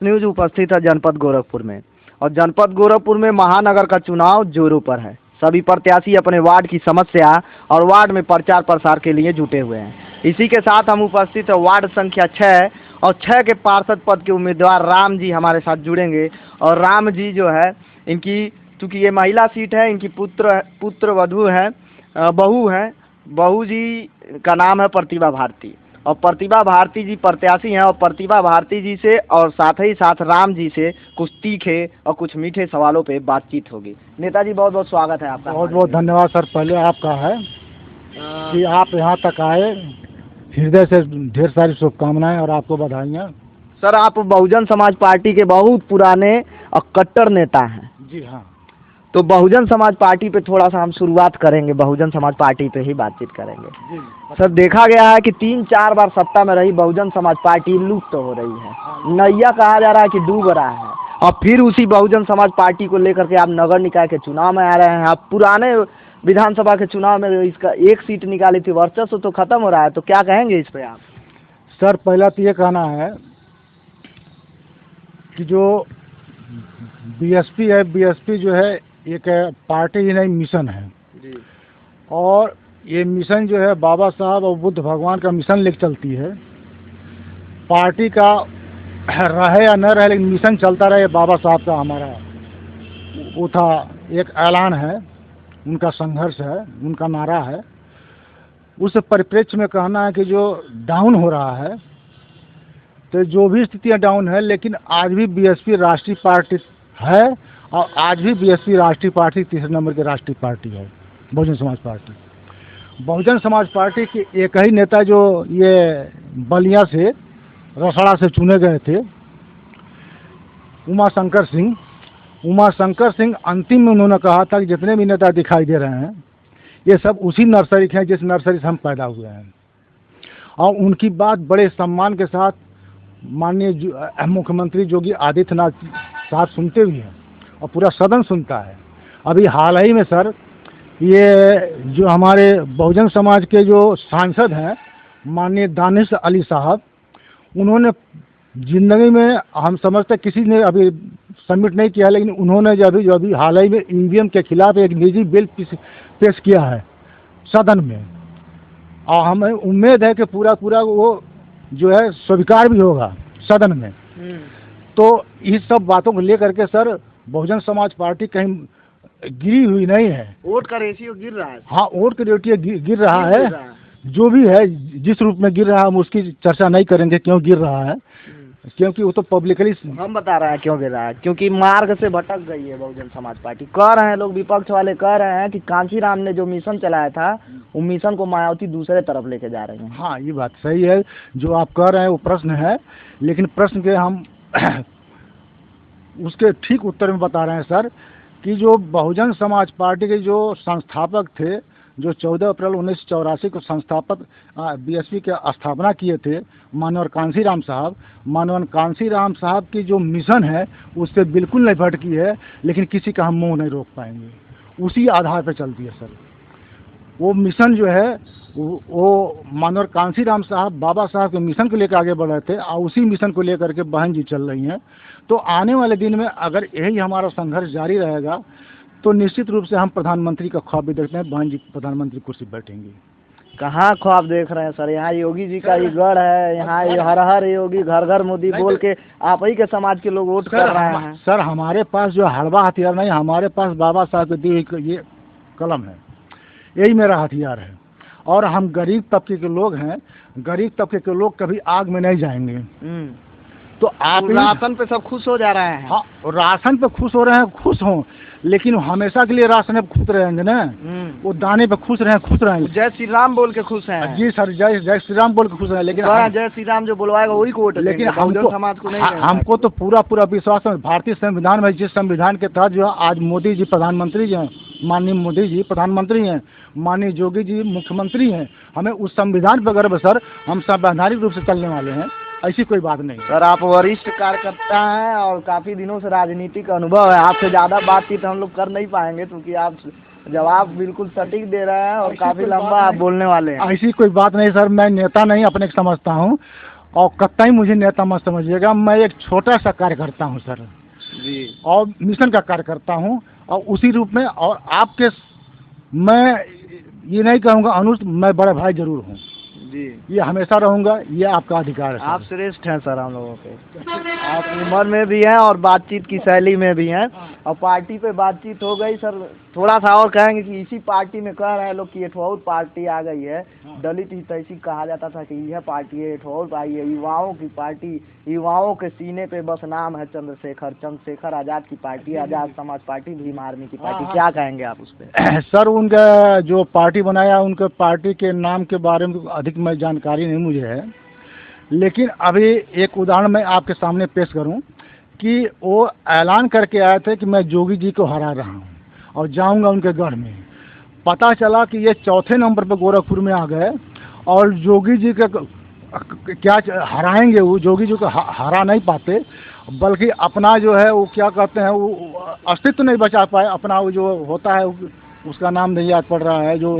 News उपस्थित है जनपद गोरखपुर में। और जनपद गोरखपुर में महानगर का चुनाव जोरों पर है। सभी प्रत्याशी अपने वार्ड की समस्या और वार्ड में प्रचार प्रसार के लिए जुटे हुए हैं। इसी के साथ हम उपस्थित है वार्ड संख्या 6 और 6 के पार्षद पद के उम्मीदवार राम जी हमारे साथ जुड़ेंगे। और राम जी जो है इनकी, चूँकि ये महिला सीट है, इनकी पुत्र वधू है, बहू है। बहू जी का नाम है प्रतिभा भारती और प्रतिभा भारती जी प्रत्याशी हैं। और प्रतिभा भारती जी से और साथ ही साथ राम जी से कुछ तीखे और कुछ मीठे सवालों पे बातचीत होगी। नेताजी बहुत बहुत स्वागत है आपका। बहुत बहुत धन्यवाद सर, पहले आपका है कि आप यहाँ तक आए। हृदय से ढेर सारी शुभकामनाएं और आपको बधाइयाँ। सर, आप बहुजन समाज पार्टी के बहुत पुराने और कट्टर नेता हैं। जी हाँ। तो बहुजन समाज पार्टी पे थोड़ा सा हम शुरुआत करेंगे, बहुजन समाज पार्टी पे ही बातचीत करेंगे। जी सर, देखा गया है कि 3-4 बार सत्ता में रही बहुजन समाज पार्टी लुप्त हो रही है। नैया कहा जा रहा है कि डूब रहा है। और फिर उसी बहुजन समाज पार्टी को लेकर के आप नगर निकाय के चुनाव में आ रहे हैं। आप पुराने विधानसभा के चुनाव में इसका 1 सीट निकाली थी, वर्चस्व तो खत्म हो रहा है, तो क्या कहेंगे इस पे आप? सर, पहला तो ये कहना है कि जो बीएसपी है, बीएसपी जो है एक पार्टी ही नहीं, मिशन है जी। और ये मिशन जो है बाबा साहब और बुद्ध भगवान का मिशन लेकर चलती है। पार्टी का रहे या न रहे, लेकिन मिशन चलता रहे। बाबा साहब का हमारा वो था, एक ऐलान है, उनका संघर्ष है, उनका नारा है। उस परिप्रेक्ष्य में कहना है कि जो डाउन हो रहा है, तो जो भी स्थितियाँ डाउन है, लेकिन आज भी बीएसपी राष्ट्रीय पार्टी है और आज भी बीएसपी राष्ट्रीय पार्टी 3 नंबर की राष्ट्रीय पार्टी है, बहुजन समाज पार्टी। बहुजन समाज पार्टी के एक ही नेता जो ये बलिया से, रसड़ा से चुने गए थे, उमाशंकर सिंह। उमाशंकर सिंह अंतिम में उन्होंने कहा था कि जितने भी नेता दिखाई दे रहे हैं ये सब उसी नर्सरी के हैं जिस नर्सरी से हम पैदा हुए हैं। और उनकी बात बड़े सम्मान के साथ माननीय मुख्यमंत्री योगी आदित्यनाथ साहब सुनते भी हैं और पूरा सदन सुनता है। अभी हाल ही में सर, ये जो हमारे बहुजन समाज के जो सांसद हैं माननीय दानिश अली साहब, उन्होंने ज़िंदगी में, हम समझते किसी ने अभी सबमिट नहीं किया, लेकिन उन्होंने जो अभी हाल ही में ईवीएम के खिलाफ एक निजी बिल पेश किया है सदन में। और हमें उम्मीद है कि पूरा वो जो है स्वीकार भी होगा सदन में। तो इस सब बातों को लेकर के सर, बहुजन समाज पार्टी कहीं गिरी हुई नहीं है। वोट का रेशियो गिर रहा है। हाँ, वोट का रेशियो गिर रहा है। जो भी है, जिस रूप में गिर रहा है, हम उसकी चर्चा नहीं करेंगे क्यों गिर रहा है, क्योंकि वो तो पब्लिकली हम बता रहे हैं क्यों गिर रहा है। क्योंकि मार्ग से भटक गई है बहुजन समाज पार्टी। कह रहे हैं लोग, विपक्ष वाले कह रहे हैं कि कांचीराम ने जो मिशन चलाया था, वो मिशन को मायावती दूसरे तरफ लेके जा रही हैं। हाँ, ये बात सही है जो आप कह रहे हैं, वो प्रश्न है, लेकिन प्रश्न के हम उसके ठीक उत्तर में बता रहे हैं सर कि जो बहुजन समाज पार्टी के जो संस्थापक थे, जो 14 अप्रैल 1984 को संस्थापक बीएसपी के स्थापना किए थे, माननीय कांशीराम साहब, माननीय कांशीराम साहब की जो मिशन है उससे बिल्कुल नहीं भटकी है, लेकिन किसी का हम मुंह नहीं रोक पाएंगे। उसी आधार पर चलती है सर वो मिशन जो है। वो माननीय कांशीराम साहब बाबा साहब के मिशन को लेकर आगे बढ़ रहे थे और उसी मिशन को लेकर के बहन जी चल रही हैं। तो आने वाले दिन में अगर यही हमारा संघर्ष जारी रहेगा तो निश्चित रूप से हम प्रधानमंत्री का ख्वाब भी देखते हैं, बहन जी प्रधानमंत्री कुर्सी बैठेंगी। कहाँ ख्वाब देख रहे हैं सर? यहाँ योगी जी का ही गढ़ है। यहाँ हर हर योगी, घर घर मोदी बोल के आप ही के समाज के लोग वोट कर रहे हैं। सर, हमारे पास जो हड़बा हथियार नहीं, हमारे पास बाबा साहब की दी ये कलम है, यही मेरा हथियार है। और हम गरीब तबके के लोग हैं। गरीब तबके के लोग कभी आग में नहीं जाएंगे। तो आप राशन पे सब खुश हो जा रहे हैं। हाँ, राशन पे खुश हो रहे हैं, खुश हों, लेकिन हमेशा के लिए राशन पे खुश रहेंगे ना। वो दाने पे खुश रहेंगे। जय श्री राम बोल के खुश हैं। जी सर, जय श्री राम बोल के खुश हैं, लेकिन जय श्री राम जो बुलवाएगा वही को वोट देंगे। लेकिन समाज को नहीं। हमको तो पूरा विश्वास है भारतीय संविधान में, जिस संविधान के तहत जो है आज मोदी जी प्रधानमंत्री हैं, माननीय मोदी जी प्रधानमंत्री हैं, माननीय योगी जी मुख्यमंत्री हैं। हमें उस संविधान पर गर्व सर, हम संवैधानिक रूप से चलने वाले हैं, ऐसी कोई बात नहीं। सर, आप वरिष्ठ कार्यकर्ता हैं और काफ़ी दिनों से राजनीति का अनुभव है। आपसे ज़्यादा बातचीत हम लोग कर नहीं पाएंगे क्योंकि आप जवाब बिल्कुल सटीक दे रहे हैं और काफ़ी लंबा आप बोलने वाले हैं। ऐसी कोई बात नहीं सर, मैं नेता नहीं अपने समझता हूँ। और कतई मुझे नेता मत समझिएगा, मैं एक छोटा सा कार्यकर्ता हूँ सर, जी और मिशन का कार्य करता हूँ, और उसी रूप में, और आपके मैं ये नहीं कहूँगा अनुष्ठ, मैं बड़ा भाई जरूर हूँ, जी। ये हमेशा रहूँगा, ये आपका अधिकार है आप सर। श्रेष्ठ हैं सर हम लोगों के। आप उम्र में भी हैं और बातचीत की शैली में भी हैं। और पार्टी पे बातचीत हो गई सर, थोड़ा सा और कहेंगे कि इसी पार्टी में कह रहे हैं लोग कि एठौर पार्टी आ गई है। दलित हितैषी कहा जाता था कि यह पार्टी है, एठौर आई है, युवाओं की पार्टी, युवाओं के सीने पे बस नाम है चंद्रशेखर आजाद की party, Azad Samaj party, Bhim army की पार्टी। क्या कहेंगे आप उस पर? सर उनका जो पार्टी बनाया, उनके पार्टी के नाम के बारे में अधिक मैं जानकारी नहीं मुझे है, लेकिन अभी एक उदाहरण मैं आपके सामने पेश करूं कि वो ऐलान करके आए थे कि मैं जोगी जी को हरा रहा हूं और जाऊंगा उनके गढ़ में। पता चला कि ये चौथे नंबर पर गोरखपुर में आ गए, और जोगी जी का क्या हराएंगे, वो जोगी जी को हरा नहीं पाते, बल्कि अपना जो है वो क्या कहते हैं, वो अस्तित्व नहीं बचा पाए अपना, वो जो होता है उसका नाम नहीं याद पड़ रहा है, जो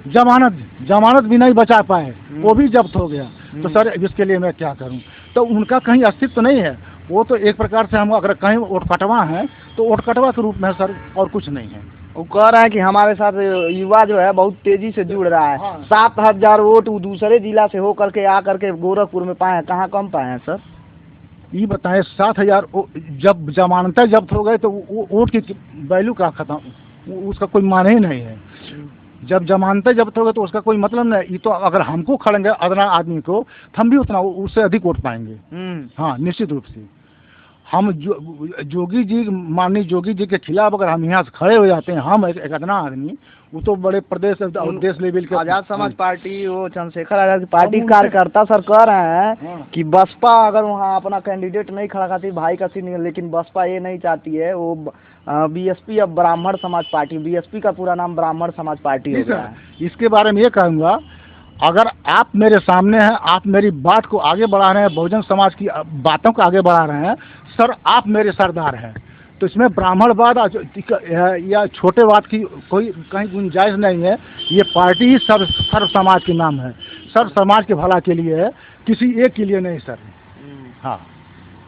जमानत भी नहीं बचा पाए, वो भी जब्त हो गया। तो सर इसके लिए मैं क्या करूं? तो उनका कहीं अस्तित्व नहीं है, वो तो एक प्रकार से हम अगर कहीं ओटकटवा हैं तो ओटकटवा के रूप में है सर, और कुछ नहीं है। वो कह रहा है कि हमारे साथ युवा जो है बहुत तेजी से जुड़ रहा है। हाँ। 7,000 वोट वो दूसरे जिला से हो करके आ करके गोरखपुर में पाए हैं, कहाँ कम पाए हैं सर? ये बताएं, 7,000 जब जमानतें जब्त हो गए तो वो वोट की वैल्यू का खत्म, उसका कोई माने ही नहीं है। जब जमानतें जब्त हो गए तो उसका कोई मतलब नहीं। ये तो अगर हमको खड़ेंगे अदना आदमी को, तो हम भी उतना उससे अधिक वोट पाएंगे। हाँ निश्चित रूप से। हम जोगी जी, माननीय जोगी जी के खिलाफ अगर हम यहाँ से खड़े हो जाते हैं, हम एक अदना आदमी, वो तो बड़े प्रदेश और देश लेवल के आजाद समाज पार्टी, वो चंद्रशेखर आजाद की पार्टी कार्यकर्ता सर कह रहे हैं कि बसपा अगर वहाँ अपना कैंडिडेट नहीं खड़ा करती, भाई का सीट नहीं, लेकिन बसपा ये नहीं चाहती है, वो बीएसपी अब ब्राह्मण समाज पार्टी, बीएसपी का पूरा नाम ब्राह्मण समाज पार्टी हो गया है। इसके बारे में ये कहूँगा, अगर आप मेरे सामने हैं, आप मेरी बात को आगे बढ़ा रहे हैं, बहुजन समाज की बातों को आगे बढ़ा रहे हैं सर, आप मेरे सरदार हैं, तो इसमें ब्राह्मणवाद या छोटेवाद की कोई कहीं गुंजाइश नहीं है। ये पार्टी ही सर्व समाज के नाम है, सर्व समाज के भला के लिए है, किसी एक के लिए नहीं सर। हाँ,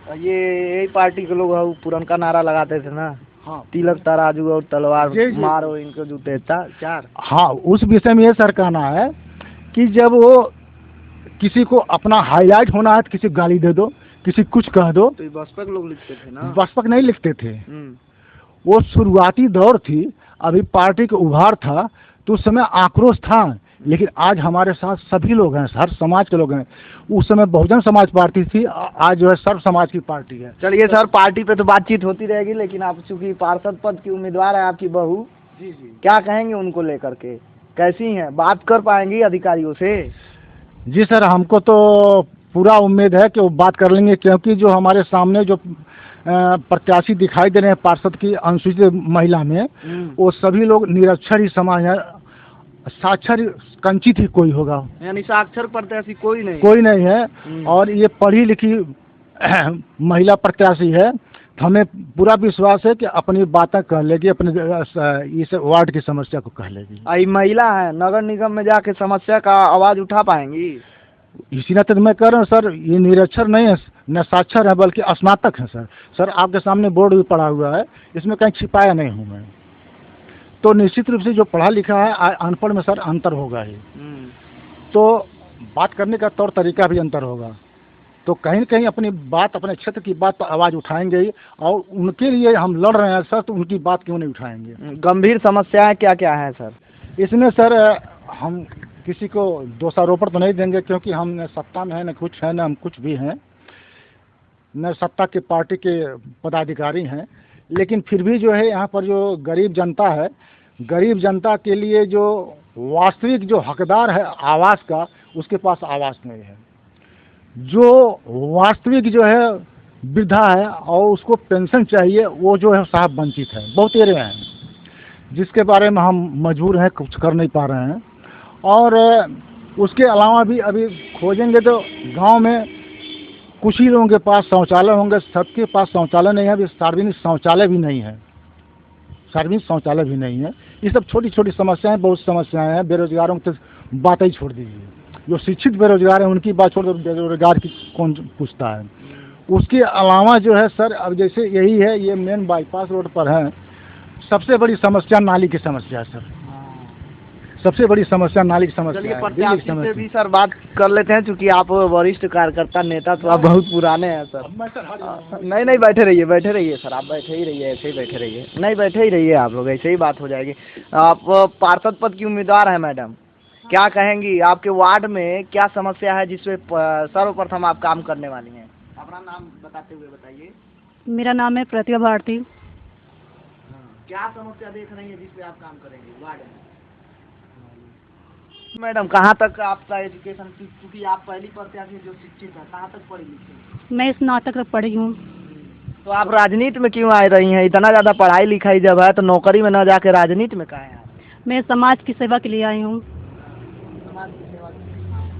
ये यही पार्टी के लोग पुरनका नारा लगाते थे ना, हाँ, तिलक तराजू और तलवार मारो इनको जूते चार। हाँ, उस विषय में ये सर कहना है कि जब वो किसी को अपना हाईलाइट होना है तो किसी गाली दे दो, किसी कुछ कह दो, तो बसपा के लोग लिखते थे ना, बसपा नहीं लिखते थे। वो शुरुआती दौर थी, अभी पार्टी का उभार था, तो उस समय आक्रोश था, लेकिन आज हमारे साथ सभी लोग हैं, हर समाज के लोग हैं। उस समय बहुजन समाज पार्टी थी, आज जो है सर्व समाज की पार्टी है। चलिए सर, पार्टी पे तो बातचीत होती रहेगी, लेकिन आप चूंकि पार्षद पद की उम्मीदवार है आपकी बहू, जी जी, क्या कहेंगे उनको लेकर के? कैसी हैं, बात कर पाएंगी अधिकारियों से? जी सर, हमको तो पूरा उम्मीद है कि वो बात कर लेंगे, क्योंकि जो हमारे सामने जो प्रत्याशी दिखाई दे रहे हैं पार्षद की अनुसूचित महिला में, वो सभी लोग निरक्षर ही समाज है, साक्षर कंचित ही कोई होगा, यानी साक्षर प्रत्याशी कोई नहीं है। और ये पढ़ी लिखी महिला प्रत्याशी है, तो हमें पूरा विश्वास है कि अपनी बातें कह लेगी, अपने इस वार्ड की समस्या को कह लेगी। आई महिला है, नगर निगम में जाके समस्या का आवाज उठा पाएंगी? इसी नाते तो मैं कह रहा हूँ सर, ये निरक्षर नहीं है, न साक्षर है, बल्कि स्नातक है सर। सर आपके सामने बोर्ड भी पड़ा हुआ है, इसमें कहीं छिपाया नहीं हूँ मैं। तो निश्चित रूप से जो पढ़ा लिखा है अनपढ़ में सर अंतर होगा ही, तो बात करने का तौर तरीका भी अंतर होगा, तो कहीं न कहीं अपनी बात, अपने क्षेत्र की बात पर आवाज़ उठाएंगे ही, और उनके लिए हम लड़ रहे हैं सर, तो उनकी बात क्यों नहीं उठाएंगे? गंभीर समस्याएं क्या क्या है सर इसमें? सर हम किसी को दोषारोपण तो नहीं देंगे, क्योंकि हम न सत्ता में हैं, न कुछ है, न हम कुछ भी हैं, न सत्ता के पार्टी के पदाधिकारी हैं, लेकिन फिर भी जो है यहाँ पर जो गरीब जनता है, गरीब जनता के लिए जो वास्तविक जो हकदार है आवास का, उसके पास आवास नहीं है। जो वास्तविक जो है वृद्धा है और उसको पेंशन चाहिए, वो जो है साहब वंचित है, बहुत एरे हैं, जिसके बारे में हम मजबूर हैं, कुछ कर नहीं पा रहे हैं। और उसके अलावा भी अभी खोजेंगे तो गांव में कुछ ही लोगों के पास शौचालय होंगे, सबके पास शौचालय नहीं है, अभी सार्वजनिक शौचालय भी नहीं है, सार्वजनिक शौचालय भी नहीं है। ये सब छोटी छोटी समस्याएं, बहुत समस्याएं हैं। बेरोजगारों की बात ही छोड़ दीजिए, जो शिक्षित बेरोजगार हैं उनकी बात छोड़ कर बेरोजगार की कौन पूछता है। उसके अलावा जो है सर, अब जैसे यही है, ये मेन बाईपास रोड पर है, सबसे बड़ी समस्या नाली की समस्या है सर। सबसे बड़ी समस्या नाली की समस्या चलिए है। प्रत्याशी से भी सर बात कर लेते हैं, क्योंकि आप वरिष्ठ कार्यकर्ता नेता तो आप बहुत पुराने हैं सर। नहीं नहीं, बैठे रहिए सर, आप बैठे ही रहिए, ऐसे ही बैठे रहिए, नहीं बैठे ही रहिए आप लोग, ऐसे ही बात हो जाएगी। आप पार्षद पद की उम्मीदवार हैं मैडम, क्या कहेंगी आपके वार्ड में क्या समस्या है जिसपे सर्वप्रथम आप काम करने वाली हैं? अपना नाम बताते हुए बताइए। मेरा नाम है प्रतिभा भारती। क्या समस्या देख रही है जिसपे आप काम करेंगे वार्ड में? मैडम कहाँ तक आपका एजुकेशन, क्योंकि आप पहली प्रत्याशी जो शिक्षित है, कहाँ तक पढ़ी लिखी? मैं स्नातक तक पढ़ी हूँ। तो आप राजनीति में क्यों आ रही हैं? इतना ज़्यादा पढ़ाई लिखाई जब है तो नौकरी में न जाके राजनीति में कहाँ है? मैं समाज की सेवा के लिए आई हूँ।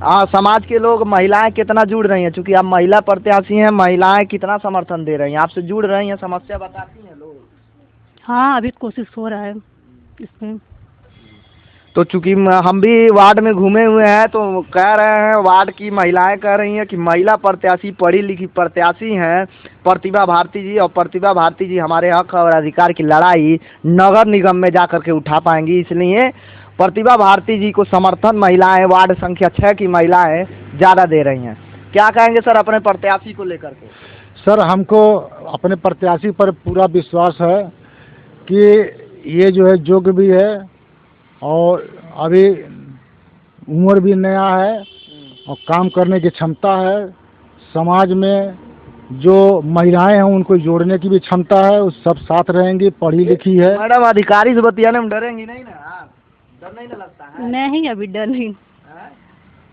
हाँ, समाज के लोग, महिलाएं कितना जुड़ रही हैं? चूँकि आप महिला प्रत्याशी हैं, महिलाएं कितना समर्थन दे रही हैं, आपसे जुड़ रही हैं, समस्या बताती हैं लोग? हाँ, अभी कोशिश हो रहा है इसमें। तो चूँकि हम भी वार्ड में घूमे हुए हैं तो कह रहे हैं, वार्ड की महिलाएं कह रही हैं कि महिला प्रत्याशी पढ़ी लिखी प्रत्याशी हैं प्रतिभा भारती जी, और प्रतिभा भारती जी हमारे हक और अधिकार की लड़ाई नगर निगम में जा कर के उठा पाएंगी, इसलिए प्रतिभा भारती जी को समर्थन महिलाएं, वार्ड संख्या 6 की महिलाएं ज़्यादा दे रही हैं। क्या कहेंगे सर अपने प्रत्याशी को लेकर के? सर, हमको अपने प्रत्याशी पर पूरा विश्वास है कि ये जो है योग्य भी है और अभी उम्र भी नया है और काम करने की क्षमता है। समाज में जो महिलाएं हैं उनको जोड़ने की भी क्षमता है, उस सब साथ रहेंगी, पढ़ी लिखी है। मैडम अधिकारी से बतियाने में डरेंगी नहीं ना आप? डर नहीं ना लगता है? नहीं, अभी डर नहीं।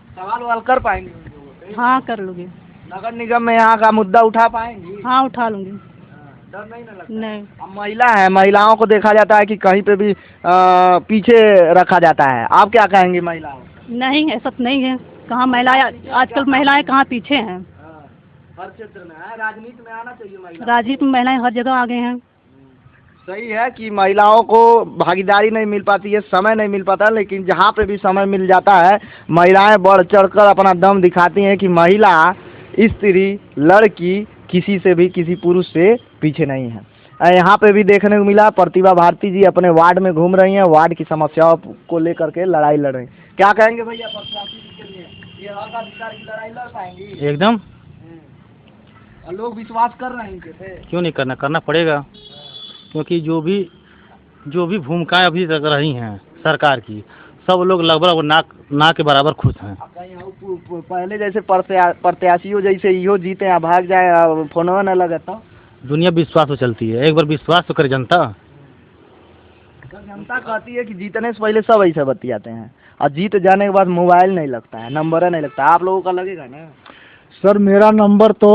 सवाल वाल कर पाएंगी उन लोगों से? हाँ, कर लूँगी। नगर निगम में यहाँ का मुद्दा उठा पाएंगी? हाँ, उठा लूँगी। डर नहीं ना लगता? नहीं। अब महिला है, महिलाओं को देखा जाता है कि कहीं पे भी पीछे रखा जाता है, आप क्या कहेंगे महिलाओं? नहीं, ऐसा तो नहीं है। कहाँ महिलाएं, आजकल महिलाएं कहाँ पीछे हैं? हर क्षेत्र में है, राजनीति में आना चाहिए महिला। राजनीति में महिलाएं हर जगह आगे हैं। सही है कि महिलाओं को भागीदारी नहीं मिल पाती है, समय नहीं मिल पाता, लेकिन जहाँ पे भी समय मिल जाता है महिलाएं बढ़ चढ़कर अपना दम दिखाती हैं कि महिला, स्त्री, लड़की किसी से भी, किसी पुरुष से पीछे नहीं है। यहाँ पे भी देखने को मिला प्रतिभा भारती जी अपने वार्ड में घूम रही हैं, वार्ड की समस्याओं को लेकर के लड़ाई लड़ रही हैं। क्या कहेंगे भैया प्रत्याशी जी के लिए? ये हक अधिकार की लड़ाई लड़ पाएंगी? एकदम। और लोग विश्वास कर रहे हैं इनके पे? क्यों नहीं करना पड़ेगा, क्योंकि जो भी भूमिकाएं अभी तक रही हैं सरकार की, सब लोग लगभग ना के बराबर खुश हैं। पहले जैसे प्रत्याशियों जैसे इहो जीते हैं भाग जाए, फोनवा न लगे तो दुनिया विश्वास पे चलती है, एक बार विश्वास तो करे जनता। जनता कहती है कि जीतने से पहले सब ऐसे बतियाते हैं और जीत जाने के बाद मोबाइल नहीं लगता है, नंबर नहीं लगता है। आप लोगों का लगेगा ना? सर, मेरा नंबर तो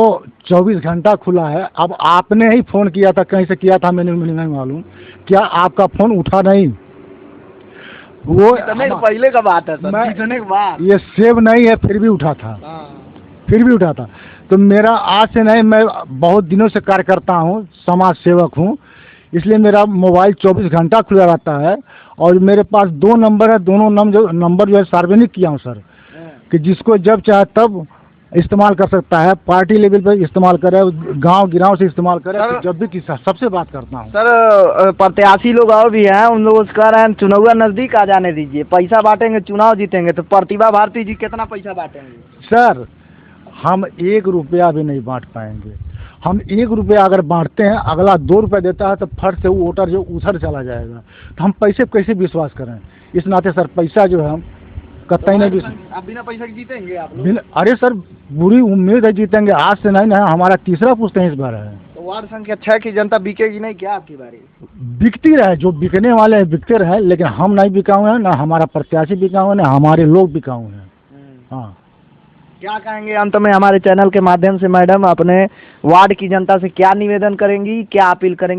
24 घंटा खुला है। अब आपने ही फ़ोन किया था, कहीं से किया था मैंने नहीं मालूम, क्या आपका फ़ोन उठा नहीं? वो जीतने के पहले का बात है सर, जीतने के बाद। ये सेव नहीं है, फिर भी उठा था। फिर भी उठा था। तो मेरा आज से नहीं, मैं बहुत दिनों से कार्य करता हूँ, समाज सेवक हूँ, इसलिए मेरा मोबाइल 24 घंटा खुला रहता है। और मेरे पास 2 नंबर है, दोनों नंबर जो है सार्वजनिक किया हूँ सर, कि जिसको जब चाहे तब इस्तेमाल कर सकता है। पार्टी लेवल पर इस्तेमाल करे, गांव गिराव से इस्तेमाल करे, तो जब भी किसी सबसे बात करता हूँ। सर प्रत्याशी लोग और भी हैं, उन लोगों से कह रहे हैं चुनाव नज़दीक आ जाने दीजिए, पैसा बांटेंगे, चुनाव जीतेंगे। तो प्रतिभा भारती जी कितना पैसा बांटेंगे? सर, हम 1 रुपया भी नहीं बांट पाएंगे। हम 1 रुपया अगर बांटते हैं, अगला 2 रुपये देता है तो फट से वो वोटर जो उधर चला जाएगा, तो हम पैसे पे कैसे विश्वास करें? इस नाते सर पैसा जो है हम कतई नहीं आप बिना पैसा के जीतेंगे आप लोग? अरे सर, बुरी उम्मीद है जीतेंगे, आज से नहीं ना, हमारा तीसरा पुश्त है इस बार है। तो वार्ड संख्या 6 की जनता बिकेगी नहीं क्या आपकी बारी? बिकती रहे, जो बिकने वाले हैं बिकते रहे, लेकिन हम नहीं बिकाऊ हैं, ना हमारा प्रत्याशी बिकाऊ है, ना हमारे लोग बिकाऊ हैं। हाँ, क्या कहेंगे अंत में हमारे चैनल के माध्यम से मैडम, अपने वार्ड की जनता से क्या निवेदन करेंगी, क्या अपील करेंगी?